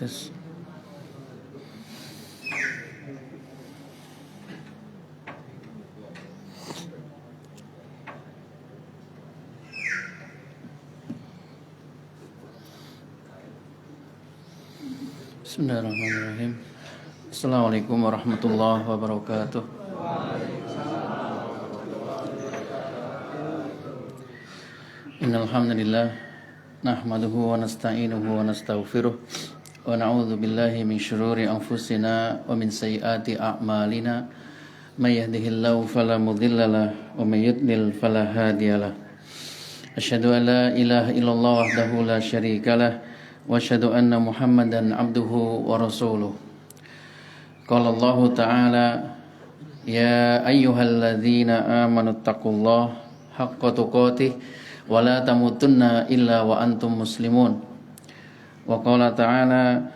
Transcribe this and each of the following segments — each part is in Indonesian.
tes. Bismillahirrahmanirrahim. Assalamualaikum warahmatullahi wabarakatuh. Innal hamdalillah nahmaduhu wa nasta'inuhu wa nastaghfiruh wa na'udzu billahi min shururi anfusina wa min sayyiati a'malina may yahdihillahu fala mudhillalah wa may yudlil fala hadiyalah. Asyhadu an la ilaha illallah wahdahu la syarikalah wa asyhadu anna Muhammadan abduhu wa rasuluh. Qala Allah ta'ala ya ayyuhalladzina amanu taqullaha haqqa tuqatih wa la tamutunna illa wa antum muslimun. Wa qala ta'ala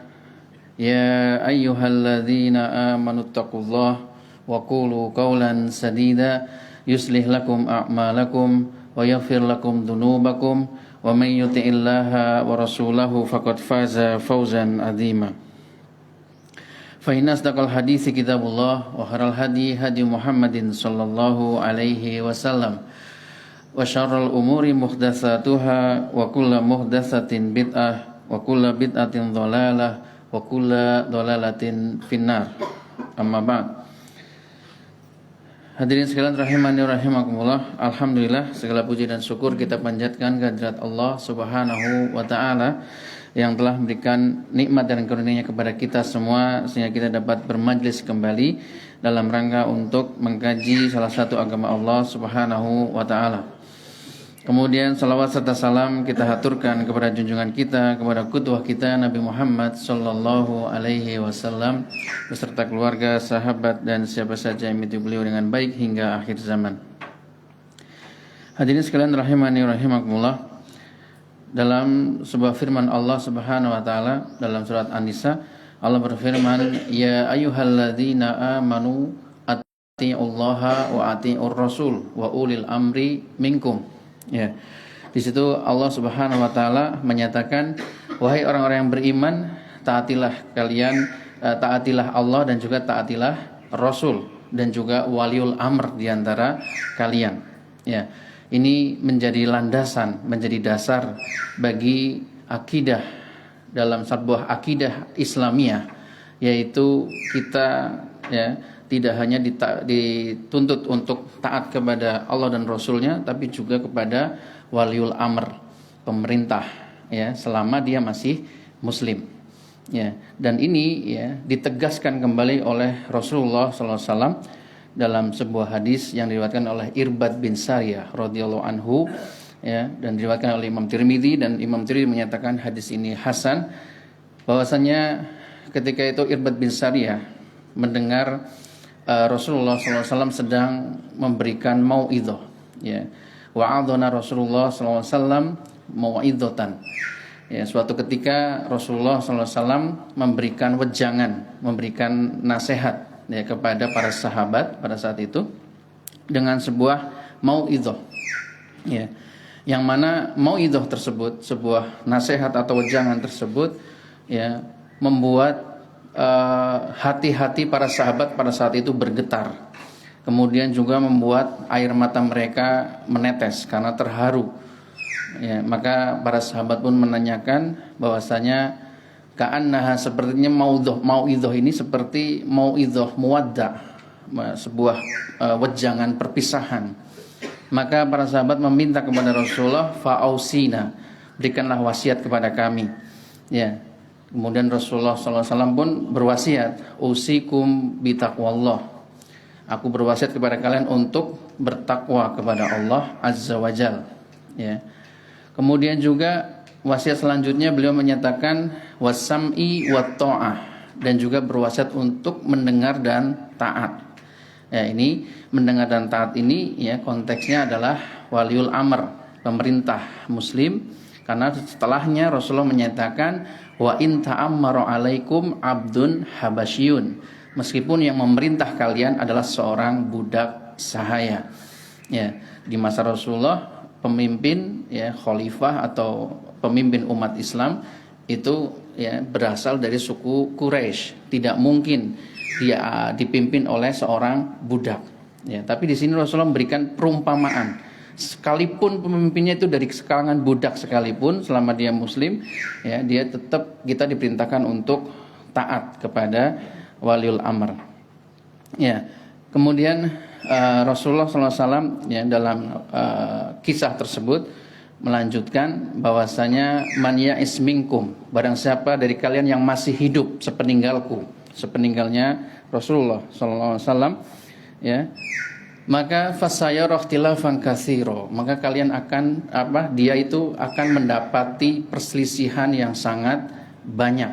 ya ayyuhalladzina amanu taqullaha wa qulu qawlan sadida yuslih lakum a'malakum wa yaghfir lakum dhunubakum wa may yuti'illaha wa rasulahu faqad faza fawzan 'azima. Fa inna asdaqal hadithi kitabullah wa khairul hadi hadi Muhammadin sallallahu alaihi wasallam wa syarrul umuri muhdatsatuha wa kullu muhdatsatin bid'ah wa kullu bid'atin dhalalah wa kullu dhalalatin finnar. Amma ba'd. Hadirin sekalian rahimani rahimakumullah. Alhamdulillah, segala puji dan syukur kita panjatkan kehadirat Allah Subhanahu wa taala yang telah memberikan nikmat dan karunia-Nya kepada kita semua sehingga kita dapat bermajlis kembali dalam rangka untuk mengkaji salah satu agama Allah Subhanahu wa taala. Kemudian salawat serta salam kita haturkan kepada junjungan kita, kepada qudwah kita Nabi Muhammad sallallahu alaihi wasallam beserta keluarga, sahabat dan siapa saja yang mengikuti beliau dengan baik hingga akhir zaman. Hadirin sekalian rahimani rahimakumullah. Dalam sebuah firman Allah Subhanahu wa taala dalam surat An-Nisa, Allah berfirman, "Ya ayyuhalladzina amanu atti'ullaha wa atti'ur rasul wa ulil amri minkum." Ya. Di situ Allah Subhanahu wa taala menyatakan, wahai orang-orang yang beriman, taatilah kalian, taatilah Allah dan juga taatilah Rasul dan juga waliul amr di antara kalian. Ya. Ini menjadi landasan, menjadi dasar bagi akidah dalam sebuah akidah Islamiyah, yaitu kita ya tidak hanya dituntut untuk taat kepada Allah dan Rasulnya, tapi juga kepada waliul amr, pemerintah, ya, selama dia masih Muslim, ya. Dan ini ya ditegaskan kembali oleh Rasulullah SAW dalam sebuah hadis yang diriwayatkan oleh Irbad bin Sariyah radhiyallahu anhu, ya, dan diriwayatkan oleh Imam Tirmidzi, dan Imam Tirmidzi menyatakan hadis ini hasan, bahwasanya ketika itu Irbad bin Sariyah mendengar Rasulullah SAW sedang memberikan mau'idhah, ya. Wa'adhana Rasulullah SAW mau'idhatan. Ya, suatu ketika Rasulullah SAW memberikan wejangan, memberikan nasihat, ya, kepada para sahabat pada saat itu dengan sebuah mau'idhah, ya. Yang mana mau'idhah tersebut, sebuah nasihat atau wejangan tersebut, ya, membuat hati-hati para sahabat pada saat itu bergetar. Kemudian juga membuat air mata mereka menetes karena terharu. Ya, maka para sahabat pun menanyakan bahwasanya ka'annaha, sepertinya mau'idhah ini seperti mau'idhah muwadda', sebuah wejangan perpisahan. Maka para sahabat meminta kepada Rasulullah, fa'ausina, berikanlah wasiat kepada kami. Ya. Kemudian Rasulullah SAW pun berwasiat, usikum bitaqwallah, aku berwasiat kepada kalian untuk bertakwa kepada Allah Azza wa Jal, ya. Kemudian juga wasiat selanjutnya beliau menyatakan wasam'i wat ta'ah, dan juga berwasiat untuk mendengar dan taat. Ya, ini mendengar dan taat ini ya konteksnya adalah waliul amr, pemerintah muslim, karena setelahnya Rasulullah menyatakan wa in ta'ammara 'alaikum 'abdun habasyun, meskipun yang memerintah kalian adalah seorang budak sahaya. Ya, di masa Rasulullah pemimpin, ya, khalifah atau pemimpin umat Islam itu ya berasal dari suku Quraisy. Tidak mungkin dia dipimpin oleh seorang budak. Ya, tapi di sini Rasulullah memberikan perumpamaan. Sekalipun pemimpinnya itu dari kalangan budak sekalipun, selama dia muslim, ya dia tetap, kita diperintahkan untuk taat kepada waliul amr. Ya, kemudian Rasulullah SAW ya dalam kisah tersebut melanjutkan bahwasanya man ya'is minkum, barang siapa dari kalian yang masih hidup sepeninggalnya Rasulullah SAW, ya, maka fasayara ikhtilafan katsira, maka kalian akan dia itu akan mendapati perselisihan yang sangat banyak,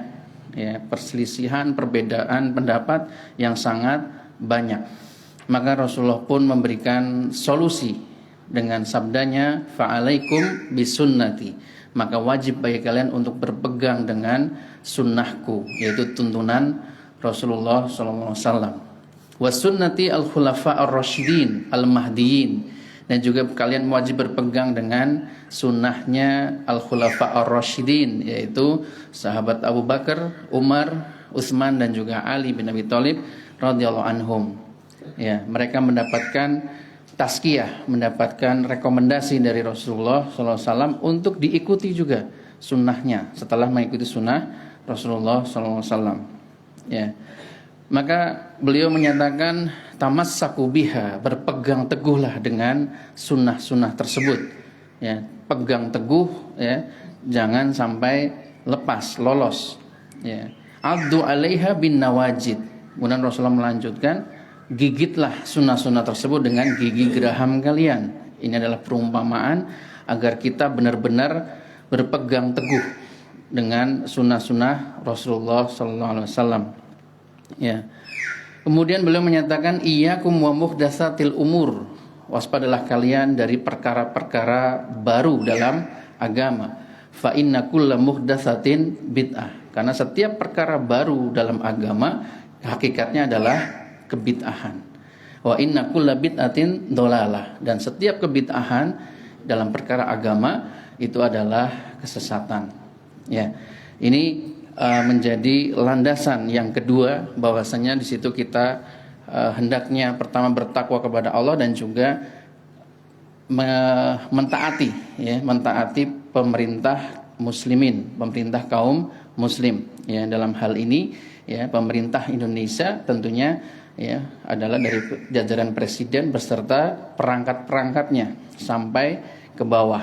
ya, perselisihan, perbedaan pendapat yang sangat banyak. Maka Rasulullah pun memberikan solusi dengan sabdanya, fa'alaikum bisunnati, maka wajib bagi kalian untuk berpegang dengan sunnahku, yaitu tuntunan Rasulullah SAW. Wasunnati al-khulafa ar-rasyidin al-mahdiyin, dan juga kalian wajib berpegang dengan sunnahnya al-khulafa ar-rasyidin, yaitu sahabat Abu Bakar, Umar, Utsman dan juga Ali bin Abi Thalib radhiyallahu anhum. Ya, mereka mendapatkan tazkiyah, mendapatkan rekomendasi dari Rasulullah SAW untuk diikuti juga sunnahnya setelah mengikuti sunnah Rasulullah SAW. Ya. Maka beliau menyatakan tamassaku biha, berpegang teguhlah dengan sunnah-sunnah tersebut. Ya, pegang teguh, ya, jangan sampai lepas, lolos. Ya. Addu 'alaiha bin nawajid. Kemudian Rasulullah melanjutkan, gigitlah sunnah-sunnah tersebut dengan gigi geraham kalian. Ini adalah perumpamaan agar kita benar-benar berpegang teguh dengan sunnah-sunnah Rasulullah SAW. Ya. Kemudian beliau menyatakan iyyakum wa muhdatsatil umur, waspadalah kalian dari perkara-perkara baru dalam agama. Fa inna kulla muhdatsatin bid'ah, karena setiap perkara baru dalam agama hakikatnya adalah kebid'ahan. Wa inna kulla bid'atin dhalalah, dan setiap kebid'ahan dalam perkara agama itu adalah kesesatan. Ya. Ini menjadi landasan yang kedua, bahwasanya di situ kita hendaknya pertama bertakwa kepada Allah dan juga mentaati pemerintah muslimin, pemerintah kaum muslim. Ya, dalam hal ini ya pemerintah Indonesia tentunya ya adalah dari jajaran presiden beserta perangkat-perangkatnya sampai ke bawah.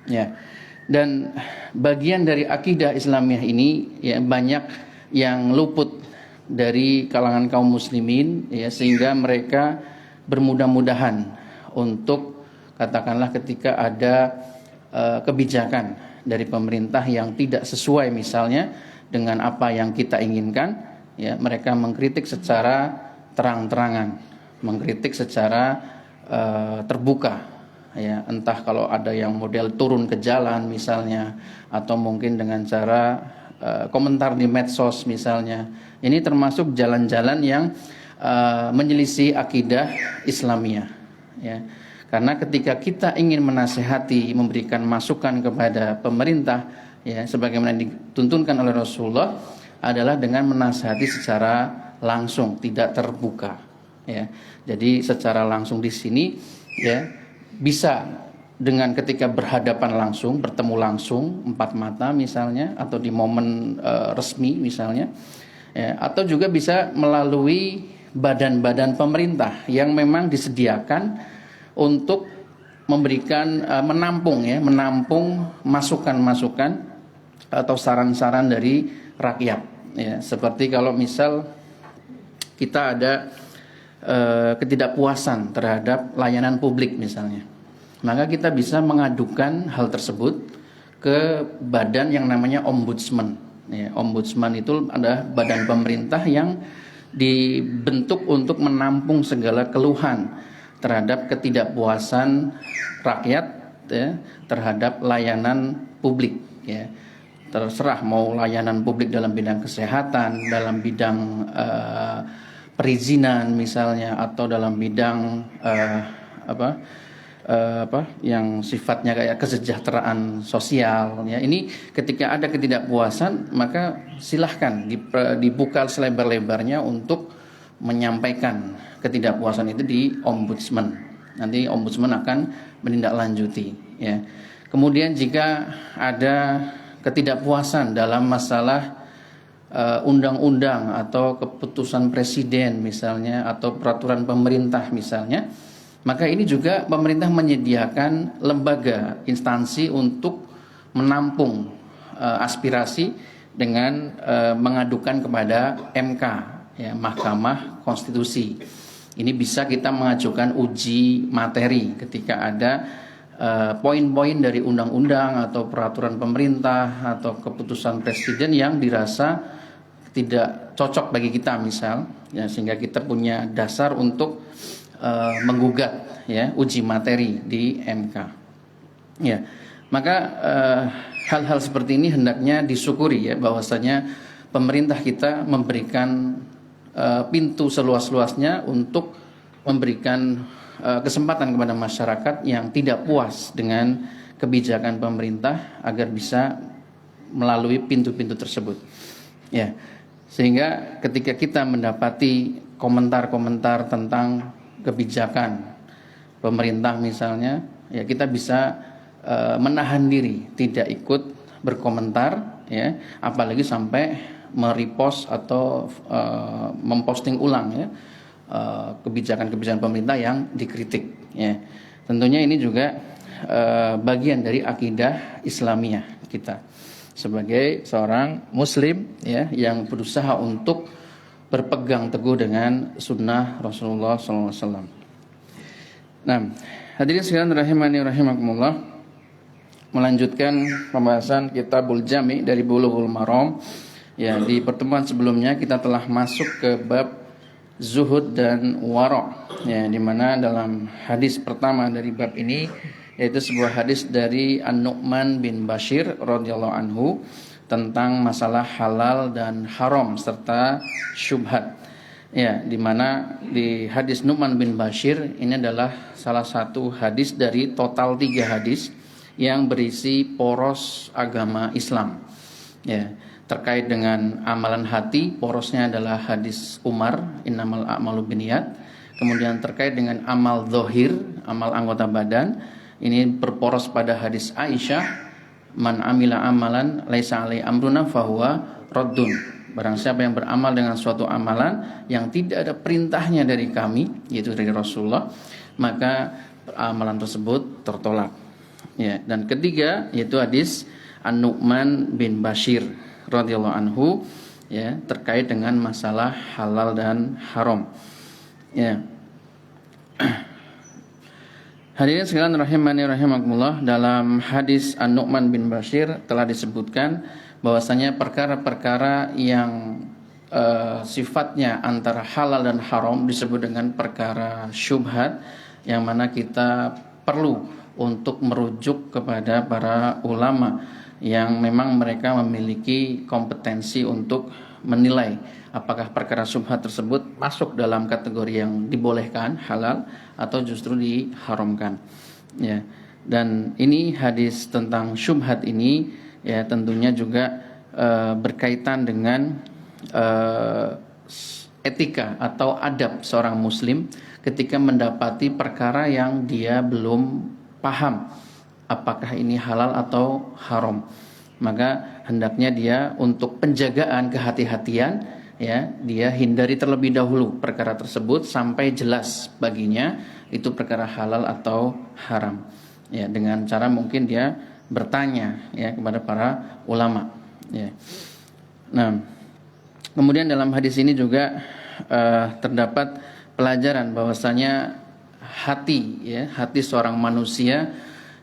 Ya. Dan bagian dari akidah Islamiyah ini ya banyak yang luput dari kalangan kaum muslimin, ya, sehingga mereka bermudah-mudahan untuk katakanlah ketika ada kebijakan dari pemerintah yang tidak sesuai misalnya dengan apa yang kita inginkan, ya mereka mengkritik secara terang-terangan, mengkritik secara terbuka. Ya, entah kalau ada yang model turun ke jalan misalnya, atau mungkin dengan cara komentar di medsos misalnya. Ini termasuk jalan-jalan yang menyelisih akidah Islamiyah. Ya, karena ketika kita ingin menasihati, memberikan masukan kepada pemerintah, ya sebagaimana dituntunkan oleh Rasulullah, adalah dengan menasihati secara langsung, tidak terbuka. Ya, jadi secara langsung di sini, ya. Bisa dengan ketika berhadapan langsung, bertemu langsung empat mata misalnya, atau di momen resmi misalnya, ya, atau juga bisa melalui badan-badan pemerintah yang memang disediakan untuk memberikan menampung masukan-masukan atau saran-saran dari rakyat. Ya, seperti kalau misal kita ada ketidakpuasan terhadap layanan publik misalnya, maka kita bisa mengadukan hal tersebut ke badan yang namanya ombudsman. Ya, ombudsman itu adalah badan pemerintah yang dibentuk untuk menampung segala keluhan terhadap ketidakpuasan rakyat, ya, terhadap layanan publik. Ya. Terserah mau layanan publik dalam bidang kesehatan, dalam bidang perizinan misalnya, atau dalam bidang yang sifatnya kayak kesejahteraan sosial ya. Ini ketika ada ketidakpuasan maka silahkan dibuka selebar-lebarnya untuk menyampaikan ketidakpuasan itu di ombudsman. Nanti ombudsman akan menindaklanjuti ya. Kemudian jika ada ketidakpuasan dalam masalah undang-undang atau keputusan presiden misalnya atau peraturan pemerintah misalnya, maka ini juga pemerintah menyediakan lembaga instansi untuk menampung aspirasi dengan mengadukan kepada MK ya, Mahkamah Konstitusi. Ini bisa kita mengajukan uji materi ketika ada poin-poin dari undang-undang atau peraturan pemerintah atau keputusan presiden yang dirasa tidak cocok bagi kita misal ya, sehingga kita punya dasar untuk menggugat ya uji materi di MK ya. Maka hal-hal seperti ini hendaknya disyukuri ya, bahwasanya pemerintah kita memberikan pintu seluas-luasnya untuk memberikan kesempatan kepada masyarakat yang tidak puas dengan kebijakan pemerintah agar bisa melalui pintu-pintu tersebut ya. Sehingga ketika kita mendapati komentar-komentar tentang kebijakan pemerintah misalnya ya, kita bisa menahan diri tidak ikut berkomentar ya, apalagi sampai merepost atau memposting ulang ya kebijakan-kebijakan pemerintah yang dikritik ya. Tentunya ini juga bagian dari akidah Islamiyah kita sebagai seorang muslim ya, yang berusaha untuk berpegang teguh dengan sunnah Rasulullah SAW. Nah, hadirin sekalian rahimani rahimakumullah, melanjutkan pembahasan Kitabul Jami dari Bulughul Maram. Ya, di pertemuan sebelumnya kita telah masuk ke bab zuhud dan wara. Ya, di mana dalam hadis pertama dari bab ini yaitu sebuah hadis dari An-Nu'man bin Bashir radhiyallahu anhu tentang masalah halal dan haram serta syubhat. Ya, di mana di hadis Nu'man bin Bashir ini adalah salah satu hadis dari total 3 hadis yang berisi poros agama Islam. Ya, terkait dengan amalan hati, porosnya adalah hadis Umar, innamal a'malu binniyat. Kemudian terkait dengan amal zahir, amal anggota badan, ini berporos pada hadis Aisyah, man amila amalan laisa alai amruna fahuwa raddun. Barang siapa yang beramal dengan suatu amalan yang tidak ada perintahnya dari kami, yaitu dari Rasulullah, maka amalan tersebut tertolak. Ya, dan ketiga yaitu hadis An-Nu'man bin Bashir radhiyallahu anhu ya, terkait dengan masalah halal dan haram. Ya. Hadirin sekalian rahimani rahimakumullah, dalam hadis An-Nu'man bin Bashir telah disebutkan bahwasanya perkara-perkara yang sifatnya antara halal dan haram disebut dengan perkara syubhat, yang mana kita perlu untuk merujuk kepada para ulama yang memang mereka memiliki kompetensi untuk menilai apakah perkara syubhat tersebut masuk dalam kategori yang dibolehkan halal atau justru diharamkan ya. Dan ini hadis tentang syubhat ini ya tentunya juga berkaitan dengan etika atau adab seorang muslim ketika mendapati perkara yang dia belum paham apakah ini halal atau haram. Maka hendaknya dia untuk penjagaan kehati-hatian ya, dia hindari terlebih dahulu perkara tersebut sampai jelas baginya itu perkara halal atau haram. Ya, dengan cara mungkin dia bertanya ya kepada para ulama ya. Nah, kemudian dalam hadis ini juga terdapat pelajaran bahwasanya hati ya, hati seorang manusia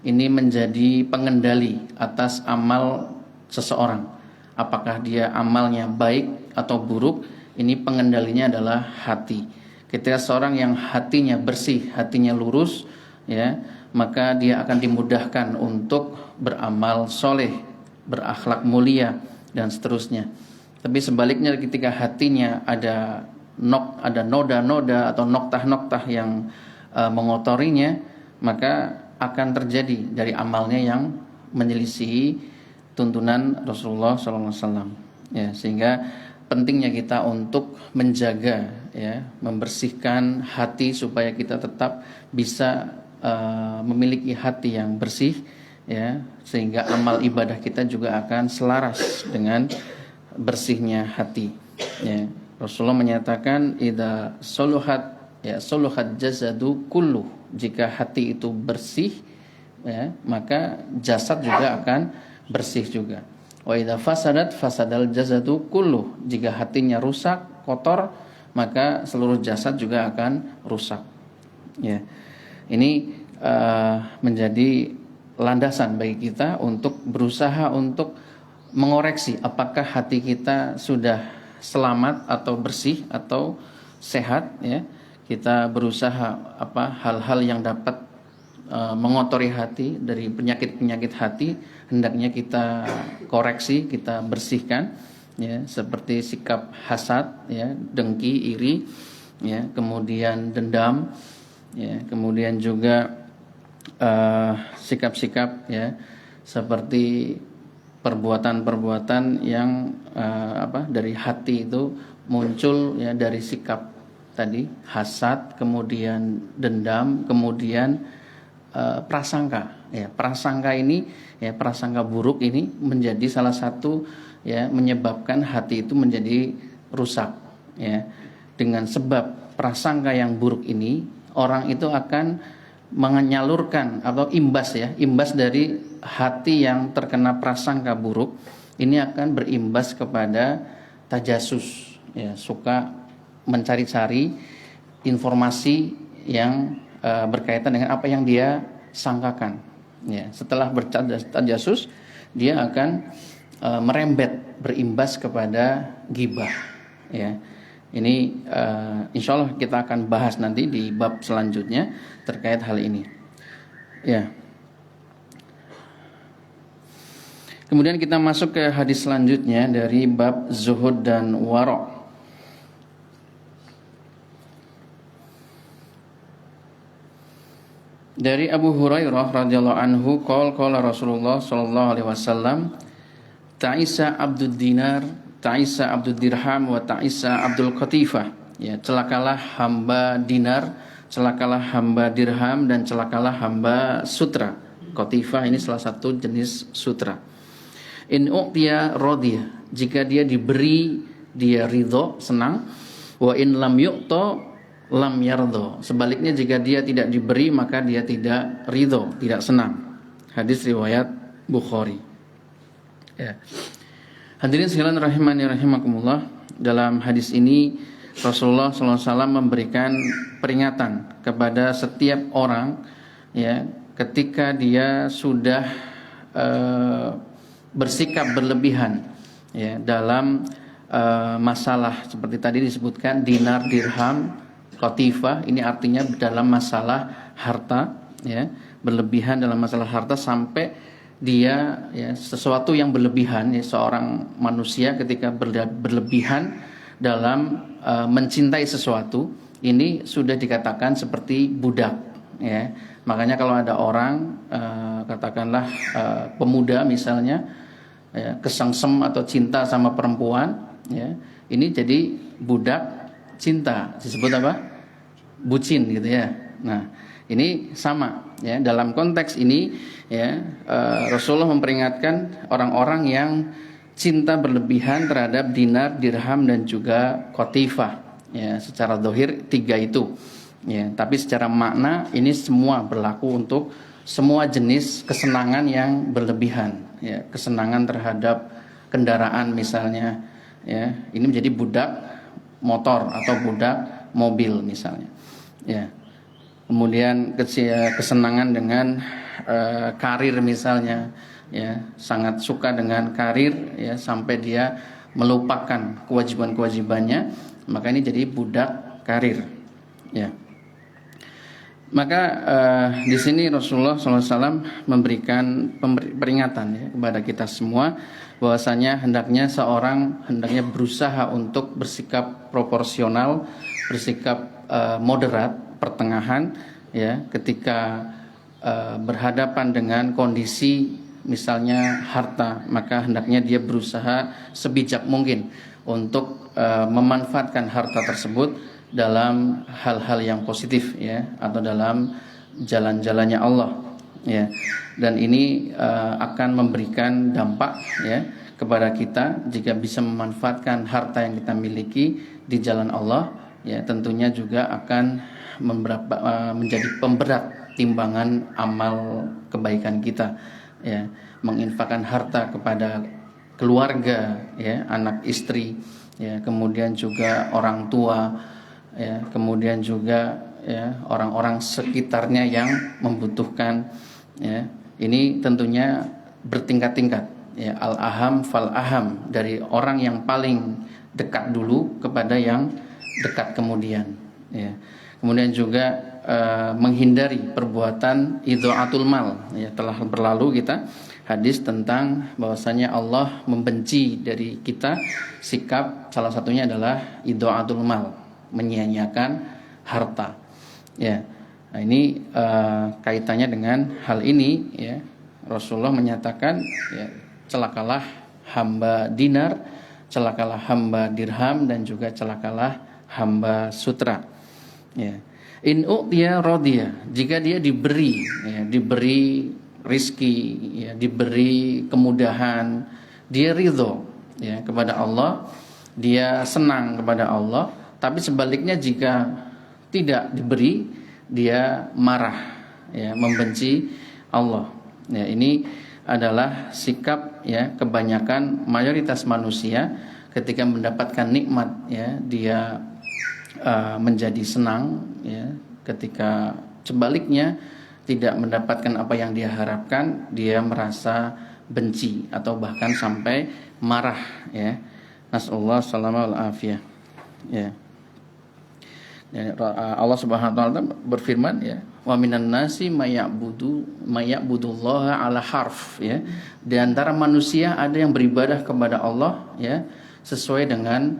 ini menjadi pengendali atas amal seseorang. Apakah dia amalnya baik atau buruk, ini pengendalinya adalah hati. Ketika seorang yang hatinya bersih, hatinya lurus, ya, maka dia akan dimudahkan untuk beramal soleh, berakhlak mulia, dan seterusnya. Tapi sebaliknya ketika hatinya ada noda-noda atau noktah-noktah yang mengotorinya, maka akan terjadi dari amalnya yang menyelisihi tuntunan Rasulullah SAW. Ya, sehingga pentingnya kita untuk menjaga, ya, membersihkan hati supaya kita tetap bisa memiliki hati yang bersih, ya, sehingga amal ibadah kita juga akan selaras dengan bersihnya hati. Ya, Rasulullah menyatakan idza soluhat, ya, soluhat jasadu kullu, jika hati itu bersih, ya, maka jasad juga akan bersih juga. Wa idza fasadat fasadal jasadu kullu, jika hatinya rusak, kotor, maka seluruh jasad juga akan rusak. Ya. Ini menjadi landasan bagi kita untuk berusaha untuk mengoreksi apakah hati kita sudah selamat atau bersih atau sehat, ya. Kita berusaha hal-hal yang dapat mengotori hati dari penyakit-penyakit hati hendaknya kita koreksi, kita bersihkan, ya, seperti sikap hasad, ya, dengki, iri, ya, kemudian dendam, ya, kemudian juga sikap-sikap, ya, seperti perbuatan-perbuatan yang dari hati itu muncul, ya, dari sikap tadi hasad, kemudian dendam, kemudian prasangka, ya, prasangka ini, ya, prasangka buruk ini menjadi salah satu, ya, menyebabkan hati itu menjadi rusak, ya. Dengan sebab prasangka yang buruk ini, orang itu akan menyalurkan atau imbas dari hati yang terkena prasangka buruk ini akan berimbas kepada tajasus, ya, suka mencari-cari informasi yang berkaitan dengan apa yang dia sangkakan, ya. Setelah bertajasus, dia akan merembet, berimbas kepada ghibah, ya. Ini insya Allah kita akan bahas nanti di bab selanjutnya terkait hal ini, ya. Kemudian kita masuk ke hadis selanjutnya dari bab zuhud dan wara'. Dari Abu Hurairah radhiyallahu anhu qala Rasulullah sallallahu alaihi wasallam, ta'isa abdud dinar, ta'isa abdud dirham, wa ta'isa abdul qatifah. Ya, celakalah hamba dinar, celakalah hamba dirham, dan celakalah hamba sutra. Qatifah ini salah satu jenis sutra. In u'tiya radiyah, jika dia diberi dia ridho, senang. Wa in lam yu'ta lam yardo, sebaliknya jika dia tidak diberi maka dia tidak ridho, tidak senang. Hadis riwayat Bukhari, ya. Hadirin sekalian rahimani rahimakumullah, dalam hadis ini Rasulullah SAW memberikan peringatan kepada setiap orang, ya, ketika dia sudah bersikap berlebihan, ya, dalam masalah seperti tadi disebutkan dinar, dirham, qatifah, ini artinya dalam masalah harta, ya, berlebihan dalam masalah harta sampai dia, ya, sesuatu yang berlebihan, ya, seorang manusia ketika berlebihan dalam mencintai sesuatu, ini sudah dikatakan seperti budak, ya. Makanya kalau ada orang katakanlah pemuda misalnya, ya, kesengsem atau cinta sama perempuan, ya, ini jadi budak cinta, disebut apa? Bucin, gitu, ya. Nah, ini sama, ya, dalam konteks ini, ya, Rasulullah memperingatkan orang-orang yang cinta berlebihan terhadap dinar, dirham, dan juga qatifah, ya. Secara zahir tiga itu, ya, tapi secara makna ini semua berlaku untuk semua jenis kesenangan yang berlebihan, ya. Kesenangan terhadap kendaraan misalnya, ya, ini menjadi budak motor atau budak mobil misalnya, ya. Kemudian kesenangan dengan karir misalnya, ya, sangat suka dengan karir, ya, sampai dia melupakan kewajiban-kewajibannya, maka ini jadi budak karir, ya. Maka di sini Rasulullah SAW memberikan peringatan, ya, kepada kita semua bahwasanya hendaknya seorang berusaha untuk bersikap proporsional, bersikap moderat, pertengahan, ya, ketika berhadapan dengan kondisi misalnya harta, maka hendaknya dia berusaha sebijak mungkin untuk memanfaatkan harta tersebut dalam hal-hal yang positif ya, atau dalam jalan-jalannya Allah ya. Dan ini akan memberikan dampak ya kepada kita jika bisa memanfaatkan harta yang kita miliki di jalan Allah ya, tentunya juga akan menjadi pemberat timbangan amal kebaikan kita ya. Menginfakkan harta kepada keluarga ya, anak istri ya, kemudian juga orang tua ya, kemudian juga ya orang-orang sekitarnya yang membutuhkan ya. Ini tentunya bertingkat-tingkat ya, al-aham fal-aham, dari orang yang paling dekat dulu kepada yang dekat kemudian ya. Kemudian juga menghindari perbuatan idha'atul mal ya. Telah berlalu kita hadis tentang bahwasanya Allah membenci dari kita sikap, salah satunya adalah idha'atul mal, menyia-nyiakan harta ya. Nah ini kaitannya dengan hal ini ya. Rasulullah menyatakan ya, celakalah hamba dinar, celakalah hamba dirham, dan juga celakalah hamba sutra ya. In u'tiya radiya, jika dia diberi ya, diberi rizki ya, diberi kemudahan, dia ridho ya kepada Allah, dia senang kepada Allah. Tapi sebaliknya jika tidak diberi, dia marah ya, membenci Allah ya. Ini adalah sikap ya kebanyakan mayoritas manusia ketika mendapatkan nikmat ya, dia menjadi senang ya. Ketika sebaliknya tidak mendapatkan apa yang dia harapkan, dia merasa benci atau bahkan sampai marah ya. Nasallahu salamal afiyah ya. Allah Subhanahu wa taala berfirman ya, wa minan nasi maya'budullaha ala harf ya. Di antara manusia ada yang beribadah kepada Allah ya sesuai dengan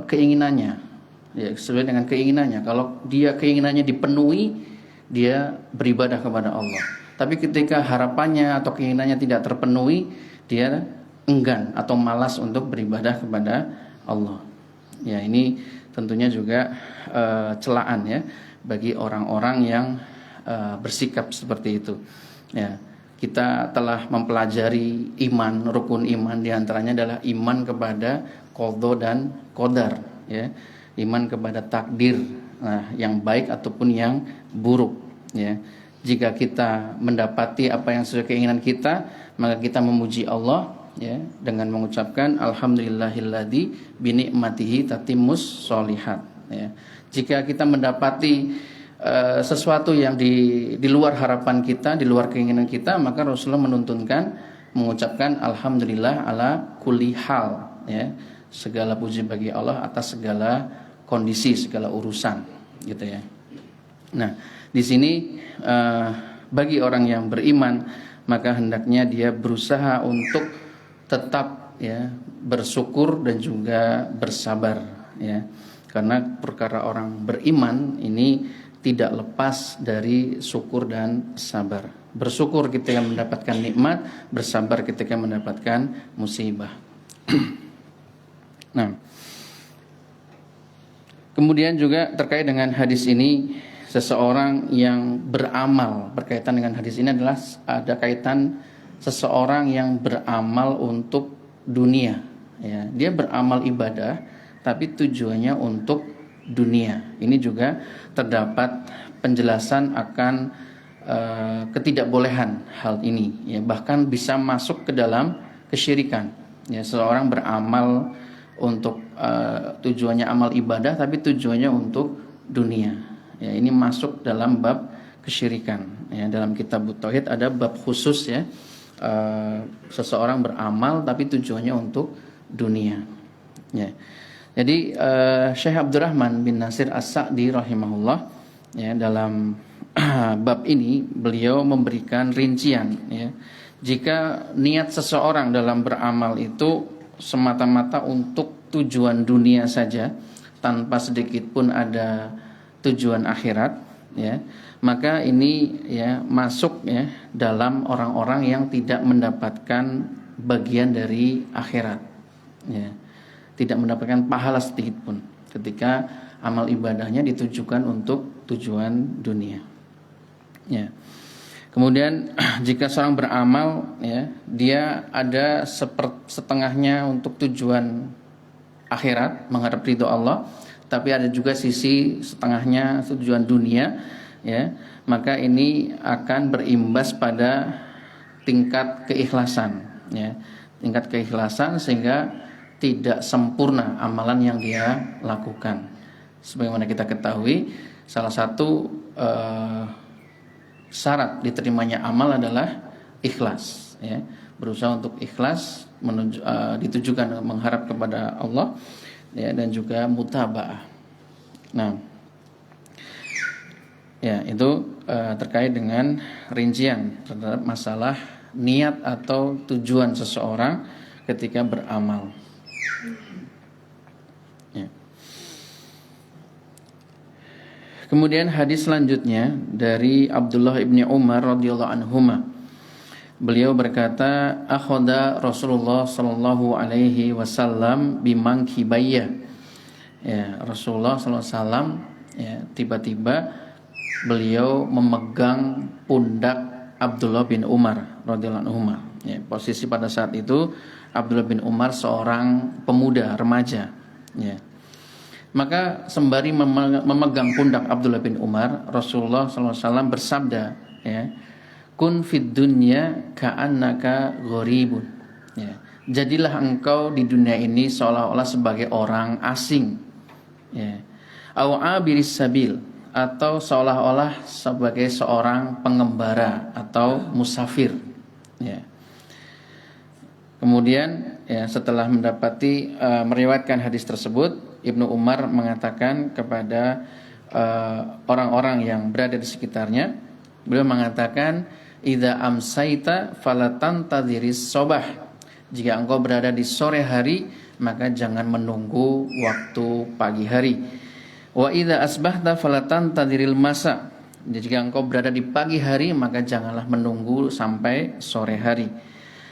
keinginannya ya, sesuai dengan keinginannya. Kalau dia keinginannya dipenuhi, dia beribadah kepada Allah. Tapi ketika harapannya atau keinginannya tidak terpenuhi, dia enggan atau malas untuk beribadah kepada Allah ya. Ini tentunya juga celaan ya bagi orang-orang yang bersikap seperti itu ya. Kita telah mempelajari iman, rukun iman, diantaranya adalah iman kepada qadha dan qadar ya, iman kepada takdir yang baik ataupun yang buruk ya. Jika kita mendapati apa yang sesuai keinginan kita, maka kita memuji Allah ya dengan mengucapkan alhamdulillahilladzi bi ni'matihi tatimmus sholihat ya. Jika kita mendapati sesuatu yang di luar harapan kita, di luar keinginan kita, maka Rasulullah menuntunkan mengucapkan alhamdulillah ala kulli hal ya. Segala puji bagi Allah atas segala kondisi, segala urusan gitu ya. Nah, di sini bagi orang yang beriman, maka hendaknya dia berusaha untuk tetap ya bersyukur dan juga bersabar ya. Karena perkara orang beriman ini tidak lepas dari syukur dan sabar. Bersyukur ketika mendapatkan nikmat, bersabar ketika mendapatkan musibah. Nah, kemudian juga terkait dengan hadis ini, seseorang yang beramal, berkaitan dengan hadis ini adalah ada kaitan seseorang yang beramal untuk dunia ya. Dia beramal ibadah tapi tujuannya untuk dunia. Ini juga terdapat penjelasan akan ketidakbolehan hal ini ya, bahkan bisa masuk ke dalam kesyirikan ya. Seseorang beramal untuk tujuannya amal ibadah tapi tujuannya untuk dunia ya. Ini masuk dalam bab kesyirikan ya. Dalam kitab tauhid ada bab khusus ya, seseorang beramal tapi tujuannya untuk dunia ya. Jadi Syekh Abdurrahman bin Nasir As-Sa'di rahimahullah ya, dalam bab ini beliau memberikan rincian ya. Jika niat seseorang dalam beramal itu semata-mata untuk tujuan dunia saja tanpa sedikit pun ada tujuan akhirat, ya, maka ini ya masuk ya dalam orang-orang yang tidak mendapatkan bagian dari akhirat, ya, tidak mendapatkan pahala sedikit pun ketika amal ibadahnya ditujukan untuk tujuan dunia, ya. Kemudian jika seorang beramal, ya, dia ada setengahnya untuk tujuan akhirat, mengharap ridho Allah, tapi ada juga sisi setengahnya tujuan dunia, ya, maka ini akan berimbas pada tingkat keikhlasan, ya, tingkat keikhlasan, sehingga tidak sempurna amalan yang dia lakukan. Sebagaimana kita ketahui, salah satu syarat diterimanya amal adalah ikhlas, ya, berusaha untuk ikhlas ditujukan mengharap kepada Allah, ya, dan juga mutaba'ah. Nah, ya, itu terkait dengan rincian terhadap masalah niat atau tujuan seseorang ketika beramal. Ya. Kemudian hadis selanjutnya dari Abdullah ibni Umar radhiyallahu anhuma. Beliau berkata, akhadha Rasulullah sallallahu alaihi wasallam bimangkibayya. Ya, Rasulullah sallallahu alaihi wasallam, ya, tiba-tiba beliau memegang pundak Abdullah bin Umar radhiyallahu anhuma. Ya, posisi pada saat itu Abdullah bin Umar seorang pemuda remaja, ya. Maka sembari memegang pundak Abdullah bin Umar, Rasulullah SAW bersabda, ya, kun fid dunya ka'annaka gharibun, ya, jadilah engkau di dunia ini seolah-olah sebagai orang asing, ya, au abiris sabil, atau seolah-olah sebagai seorang pengembara atau musafir, ya. Kemudian, ya, setelah mendapati meriwayatkan hadis tersebut, Ibnu Umar mengatakan kepada orang-orang yang berada di sekitarnya, beliau mengatakan, idza amsaita falatantadhiris sobah, jika engkau berada di sore hari maka jangan menunggu waktu pagi hari. Wa idza asbahta falatantadhiril masa, jika engkau berada di pagi hari maka janganlah menunggu sampai sore hari.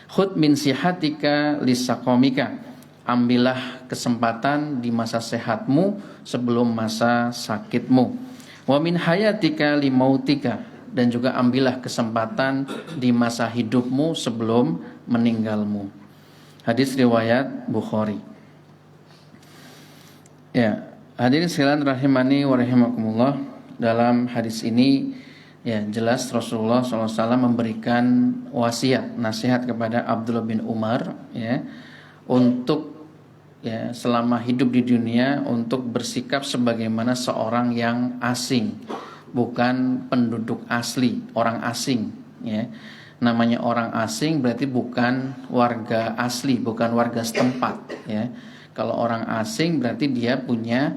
Khud min sihatika lisaqomika, ambillah kesempatan di masa sehatmu sebelum masa sakitmu. Wa min hayatika limautika, dan juga ambillah kesempatan di masa hidupmu sebelum meninggalmu. Hadis riwayat Bukhari. Ya, hadirin sekalian rahimani wa rahimakumullah, dalam hadis ini, ya, jelas Rasulullah SAW memberikan wasiat, nasihat kepada Abdullah bin Umar, ya, untuk, ya, selama hidup di dunia untuk bersikap sebagaimana seorang yang asing, bukan penduduk asli, orang asing, ya. Namanya orang asing berarti bukan warga asli, bukan warga setempat, ya. Kalau orang asing berarti dia punya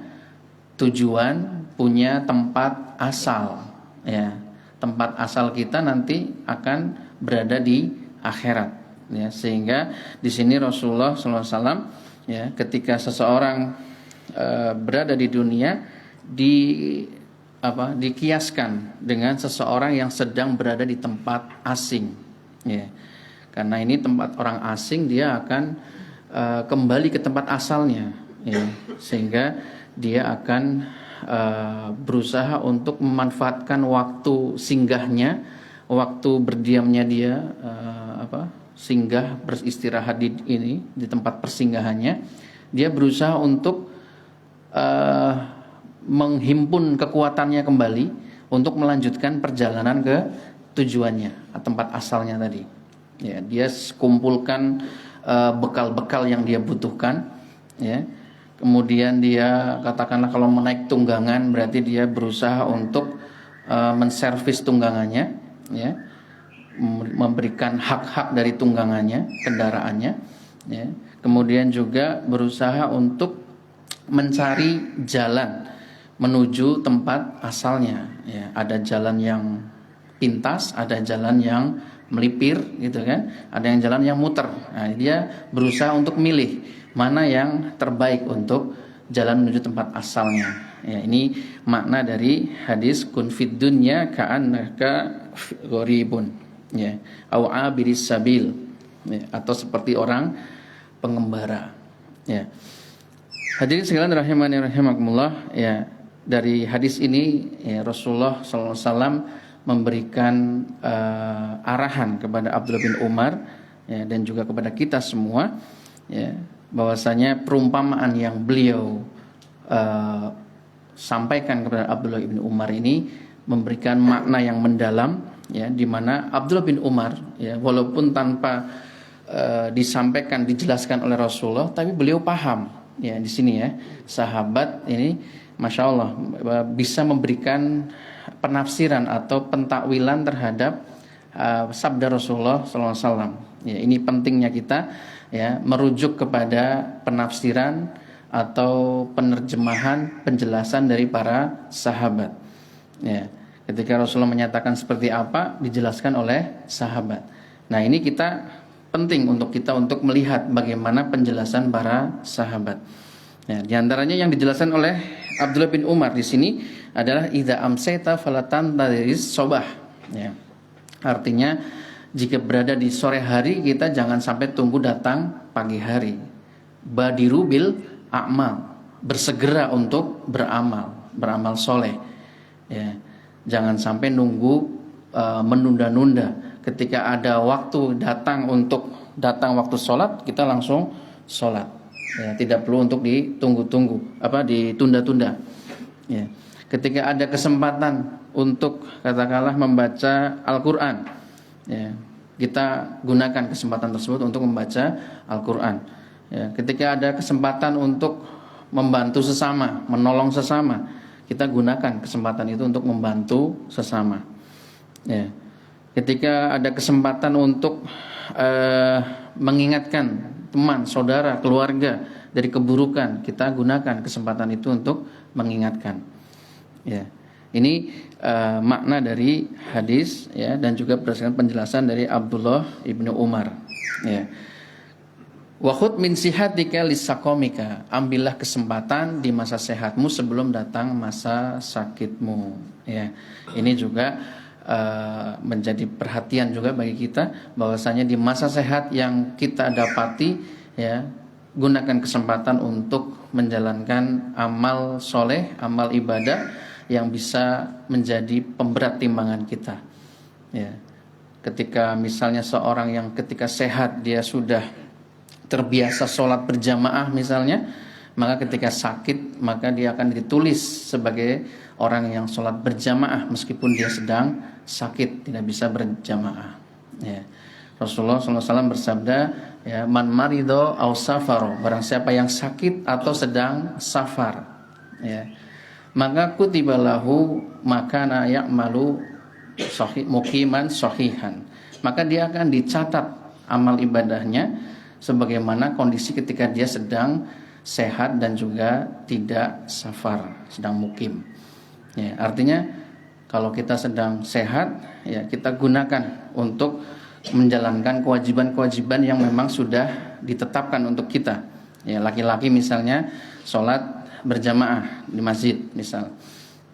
tujuan, punya tempat asal, ya. Tempat asal kita nanti akan berada di akhirat, ya. Sehingga di sini Rasulullah SAW, ya, ketika seseorang berada di dunia dikiaskan dengan seseorang yang sedang berada di tempat asing, ya. Karena ini tempat orang asing, dia akan kembali ke tempat asalnya, ya. Sehingga dia akan berusaha untuk memanfaatkan waktu singgahnya, waktu berdiamnya dia, singgah beristirahat di tempat persinggahannya. Dia berusaha untuk menghimpun kekuatannya kembali untuk melanjutkan perjalanan ke tujuannya, tempat asalnya tadi, ya. Dia kumpulkan bekal-bekal yang dia butuhkan, ya. Kemudian dia, katakanlah kalau menaik tunggangan, berarti dia berusaha untuk menservis tunggangannya, ya, memberikan hak-hak dari tunggangannya, kendaraannya, ya. Kemudian juga berusaha untuk mencari jalan menuju tempat asalnya, ya. Ada jalan yang pintas, ada jalan yang melipir, gitu kan, ada yang jalan yang muter. Nah, dia berusaha untuk milih mana yang terbaik untuk jalan menuju tempat asalnya. Ya, ini makna dari hadis kun fid dunya ka'annaka gharibun, ya, au abiris sabil, ya, atau seperti orang pengembara. Ya. Hadirin sekalian rahimani rahimakumullah, ya, dari hadis ini ya, Rasulullah SAW memberikan arahan kepada Abdullah bin Umar, ya, dan juga kepada kita semua, ya, bahwasanya perumpamaan yang beliau sampaikan kepada Abdullah bin Umar ini memberikan makna yang mendalam, ya, di mana Abdullah bin Umar, ya, walaupun tanpa disampaikan dijelaskan oleh Rasulullah, tapi beliau paham, ya, di sini, ya, sahabat ini Masya Allah bisa memberikan penafsiran atau pentakwilan terhadap sabda Rasulullah SAW. Ya, ini pentingnya kita, ya, merujuk kepada penafsiran atau penerjemahan penjelasan dari para sahabat. Ya, ketika Rasulullah menyatakan seperti apa dijelaskan oleh sahabat. Nah, ini kita penting untuk kita untuk melihat bagaimana penjelasan para sahabat. Ya, di antaranya yang dijelaskan oleh Abdullah bin Umar di sini adalah idza amsayta falatan tadris sobah. Ya. Artinya jika berada di sore hari kita jangan sampai tunggu datang pagi hari. Badiru bil a'mal, bersegera untuk beramal soleh. Ya. Jangan sampai nunggu menunda-nunda. Ketika ada waktu datang waktu sholat, kita langsung sholat. Ya, tidak perlu untuk ditunggu-tunggu, ditunda-tunda. Ya. Ketika ada kesempatan untuk katakanlah membaca Al-Quran, ya, kita gunakan kesempatan tersebut untuk membaca Al-Quran. Ya, ketika ada kesempatan untuk membantu sesama, menolong sesama, kita gunakan kesempatan itu untuk membantu sesama. Ya. Ketika ada kesempatan untuk mengingatkan teman, saudara, keluarga dari keburukan, kita gunakan kesempatan itu untuk mengingatkan. Ya, ini makna dari hadis, ya, dan juga berdasarkan penjelasan dari Abdullah ibnu Umar. Ya. Wa khudh min sihatika lisaqamika, ambillah kesempatan di masa sehatmu sebelum datang masa sakitmu. Ya, ini juga menjadi perhatian juga bagi kita bahwasanya di masa sehat yang kita dapati, ya, gunakan kesempatan untuk menjalankan amal soleh, amal ibadah yang bisa menjadi pemberat timbangan kita. Ya. Ketika misalnya seorang yang ketika sehat dia sudah terbiasa sholat berjamaah misalnya, maka ketika sakit maka dia akan ditulis sebagai orang yang sholat berjamaah meskipun dia sedang sakit, tidak bisa berjamaah. Ya. Rasulullah SAW bersabda, ya, man marido au safaro, barang siapa yang sakit atau sedang safar, ya, maka kutibalahu makana ya'malu muqiman sahihan, maka dia akan dicatat amal ibadahnya sebagaimana kondisi ketika dia sedang sehat dan juga tidak safar, sedang mukim. Ya, artinya kalau kita sedang sehat, ya, kita gunakan untuk menjalankan kewajiban-kewajiban yang memang sudah ditetapkan untuk kita. Ya, laki-laki misalnya sholat berjamaah di masjid misal.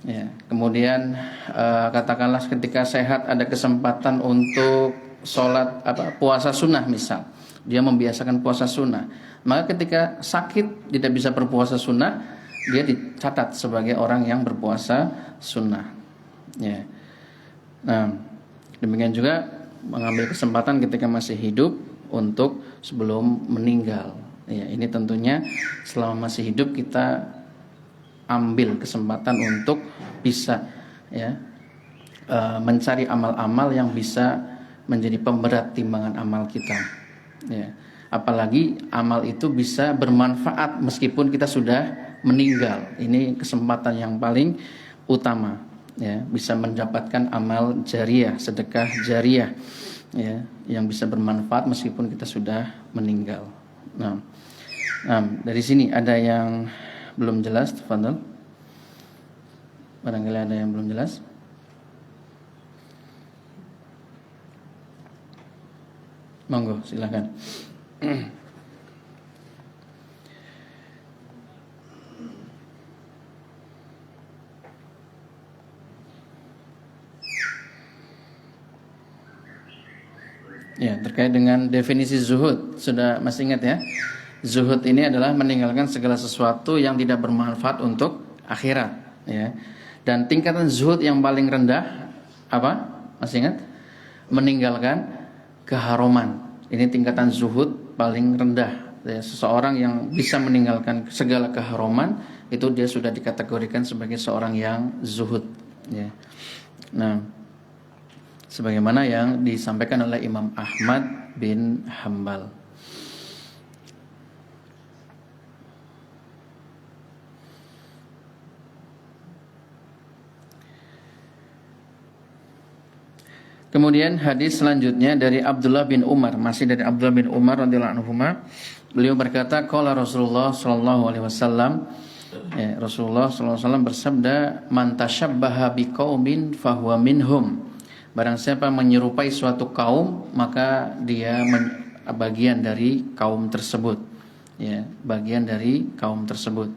Ya, kemudian katakanlah ketika sehat ada kesempatan untuk sholat puasa sunnah misal, dia membiasakan puasa sunnah. Maka ketika sakit tidak bisa berpuasa sunnah, dia dicatat sebagai orang yang berpuasa sunnah. Ya. Nah, demikian juga mengambil kesempatan ketika masih hidup untuk sebelum meninggal. Ya, ini tentunya selama masih hidup kita ambil kesempatan untuk bisa, ya, mencari amal-amal yang bisa menjadi pemberat timbangan amal kita. Ya. Apalagi amal itu bisa bermanfaat meskipun kita sudah meninggal. Ini kesempatan yang paling utama, ya, bisa mendapatkan amal jariyah, sedekah jariyah, ya, yang bisa bermanfaat meskipun kita sudah meninggal. Nah, dari sini ada yang belum jelas, tafadhol. Barangkali ada yang belum jelas. Monggo, silakan. Ya, terkait dengan definisi zuhud, sudah masih ingat ya? Zuhud ini adalah meninggalkan segala sesuatu yang tidak bermanfaat untuk akhirat, ya. Dan tingkatan zuhud yang paling rendah apa? Masih ingat? Meninggalkan keharuman. Ini tingkatan zuhud paling rendah. Ya, seseorang yang bisa meninggalkan segala keharuman itu dia sudah dikategorikan sebagai seorang yang zuhud, ya. Nah, sebagaimana yang disampaikan oleh Imam Ahmad bin Hambal. Kemudian hadis selanjutnya dari Abdullah bin Umar, masih dari Abdullah bin Umar radhiyallahu anhu. Beliau berkata, qala Rasulullah sallallahu alaihi wasallam, ya, Rasulullah sallallahu alaihi wasallam bersabda, man tasyabbaha biqaumin fahuwa minhum. Barang siapa menyerupai suatu kaum, maka dia bagian dari kaum tersebut. Ya, bagian dari kaum tersebut.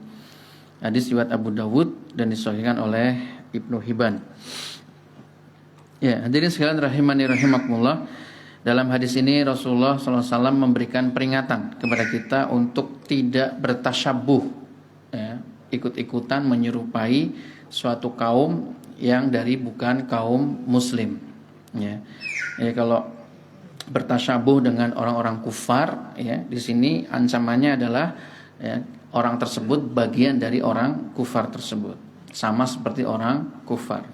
Hadis riwayat Abu Dawud dan disahihkan oleh Ibnu Hibban. Ya, hadirin sekalian rahimani rahimakumullah. Dalam hadis ini Rasulullah SAW memberikan peringatan kepada kita untuk tidak bertasyabuh, ya, ikut-ikutan menyerupai suatu kaum yang dari bukan kaum muslim. Ya, kalau bertasyabuh dengan orang-orang kufar, ya, di sini ancamannya adalah, ya, orang tersebut bagian dari orang kufar tersebut, sama seperti orang kufar.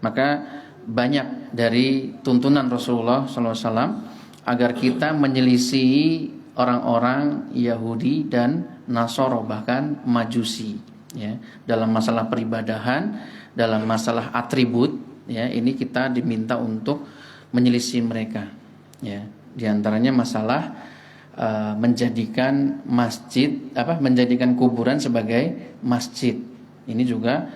Maka banyak dari tuntunan Rasulullah SAW agar kita menyelisihi orang-orang Yahudi dan Nasoro, bahkan Majusi, ya, dalam masalah peribadahan, dalam masalah atribut, ya, ini kita diminta untuk menyelisih mereka, ya. Di antaranya masalah menjadikan menjadikan kuburan sebagai masjid. Ini juga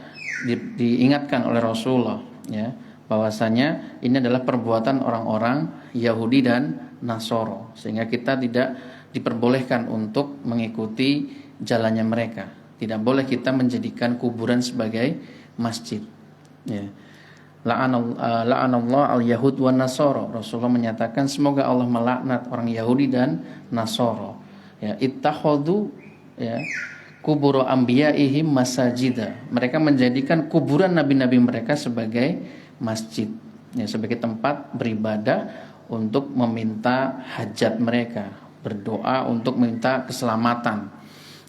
diingatkan oleh Rasulullah, ya, bahwasanya ini adalah perbuatan orang-orang Yahudi dan Nasoro, sehingga kita tidak diperbolehkan untuk mengikuti jalannya mereka. Tidak boleh kita menjadikan kuburan sebagai masjid, ya. La'anallahu al-yahud wan nasoro. Rasulullah menyatakan semoga Allah melaknat orang Yahudi dan Nasoro, ya. Ittakhadhu, ya, kubur anbiya'ihim masajida. Mereka menjadikan kuburan nabi-nabi mereka sebagai masjid, ya, sebagai tempat beribadah untuk meminta hajat mereka, berdoa untuk meminta keselamatan,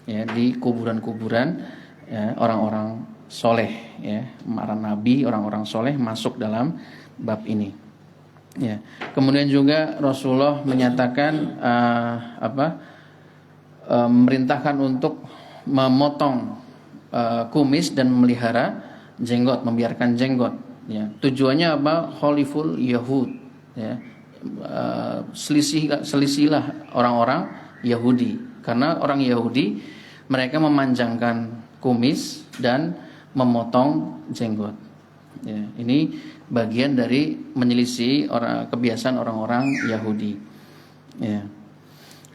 ya, di kuburan-kuburan, ya, orang-orang soleh, ya, para nabi, orang-orang soleh masuk dalam bab ini, ya. Kemudian juga Rasulullah menyatakan memerintahkan untuk memotong kumis dan memelihara jenggot, membiarkan jenggot, ya. Tujuannya apa? Khaliful Yahud, ya, selisilah orang-orang Yahudi, karena orang Yahudi mereka memanjangkan kumis dan memotong jenggot, ya. Ini bagian dari menyelisih kebiasaan orang-orang Yahudi, ya.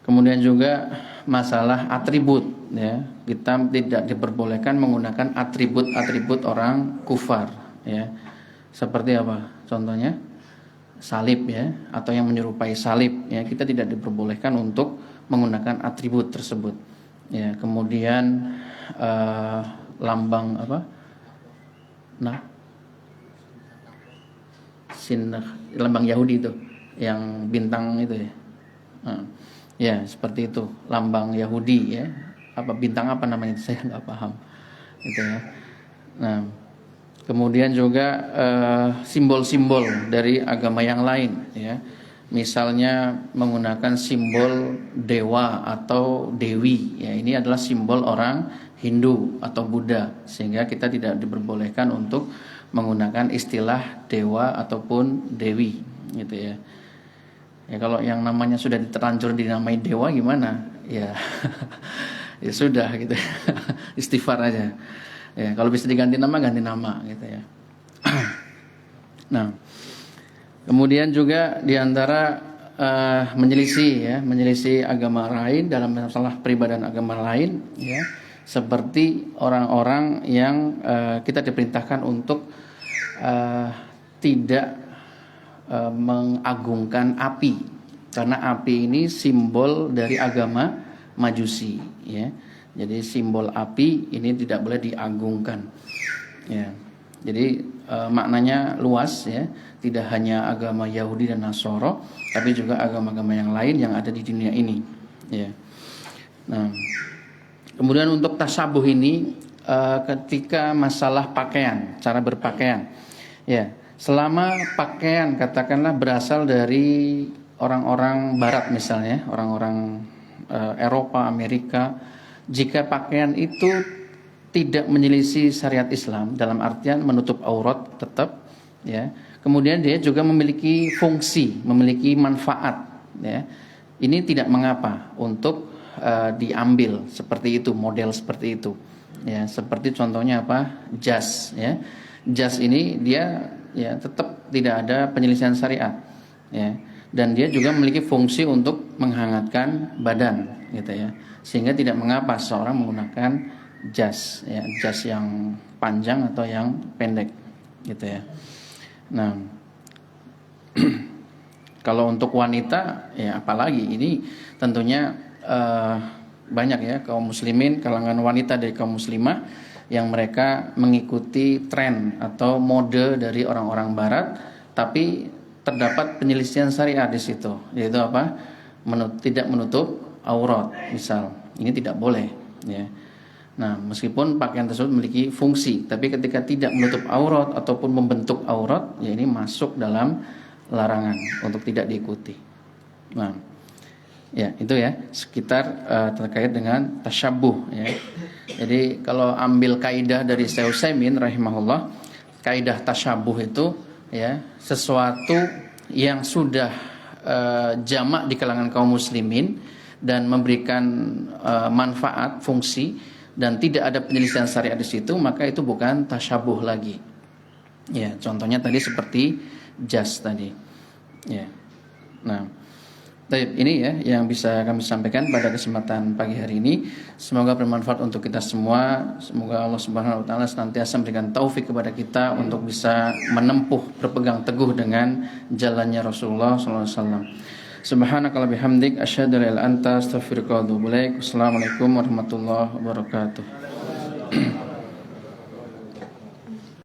Kemudian juga masalah atribut, ya, kita tidak diperbolehkan menggunakan atribut-atribut orang kufar, ya. Seperti apa? Contohnya salib, ya, atau yang menyerupai salib, ya, kita tidak diperbolehkan untuk menggunakan atribut tersebut, ya. Kemudian lambang apa? Lambang Yahudi itu, yang bintang itu, ya. Ya, seperti itu, lambang Yahudi, ya. Apa bintang apa namanya itu, saya nggak paham, gitu, ya. Nah, kemudian juga simbol-simbol dari agama yang lain, ya. Misalnya menggunakan simbol dewa atau dewi, ya, ini adalah simbol orang Hindu atau Buddha, sehingga kita tidak diperbolehkan untuk menggunakan istilah dewa ataupun dewi, gitu, ya. Ya, kalau yang namanya sudah terlanjur dinamai dewa gimana? Ya, ya sudah, gitu. Istighfar aja. Ya, kalau bisa diganti nama, ganti nama, gitu, ya. Nah, kemudian juga diantara menyelisih agama lain dalam masalah peribadahan agama lain, ya, seperti orang-orang yang kita diperintahkan untuk tidak mengagungkan api, Karena api ini simbol dari agama Majusi, ya. Jadi simbol api ini tidak boleh diagungkan, ya. Jadi maknanya luas, ya. Tidak hanya agama Yahudi dan Nasoro, tapi juga agama-agama yang lain yang ada di dunia ini, ya. Nah, kemudian untuk tasabuh ini ketika masalah pakaian, cara berpakaian, ya. Selama pakaian katakanlah berasal dari orang-orang Barat misalnya, orang-orang Eropa, Amerika, jika pakaian itu tidak menyelisih syariat Islam dalam artian menutup aurat tetap, ya. Kemudian dia juga memiliki fungsi, memiliki manfaat, ya. Ini tidak mengapa untuk diambil seperti itu, model seperti itu, ya. Seperti contohnya apa? Jas, ya. Jas ini dia ya tetap tidak ada penyelisihan syariat, ya. Dan dia juga memiliki fungsi untuk menghangatkan badan, gitu ya. Sehingga tidak mengapa seorang menggunakan jas, ya, jas yang panjang atau yang pendek, gitu ya. Nah, kalau untuk wanita, ya apalagi ini tentunya banyak ya kaum muslimin, kalangan wanita dari kaum muslimah yang mereka mengikuti tren atau mode dari orang-orang Barat, tapi terdapat penyelisihan syariat di situ, yaitu apa? Tidak menutup aurat, misal. Ini tidak boleh, ya. Nah, meskipun pakaian tersebut memiliki fungsi, tapi ketika tidak menutup aurat ataupun membentuk aurat, ya ini masuk dalam larangan untuk tidak diikuti. Nah, ya itu ya sekitar terkait dengan tasyabuh, ya. Jadi kalau ambil kaidah dari Syekh Utsaimin rahimahullah, kaidah tasyabuh itu ya sesuatu yang sudah jamak di kalangan kaum muslimin dan memberikan manfaat, fungsi, dan tidak ada penyelisihan syariat di situ, maka itu bukan tasyabuh lagi. Ya, contohnya tadi seperti jas tadi. Ya. Nah, ini ya yang bisa kami sampaikan pada kesempatan pagi hari ini. Semoga bermanfaat untuk kita semua. Semoga Allah Subhanahu wa taala senantiasa memberikan taufik kepada kita untuk bisa menempuh, berpegang teguh dengan jalannya Rasulullah sallallahu alaihi wasallam. Subhanakallahumma bihamdik asyhadu an la ilaha illa anta astaghfiruka wa atubu ilaik. Assalamualaikum warahmatullahi wabarakatuh.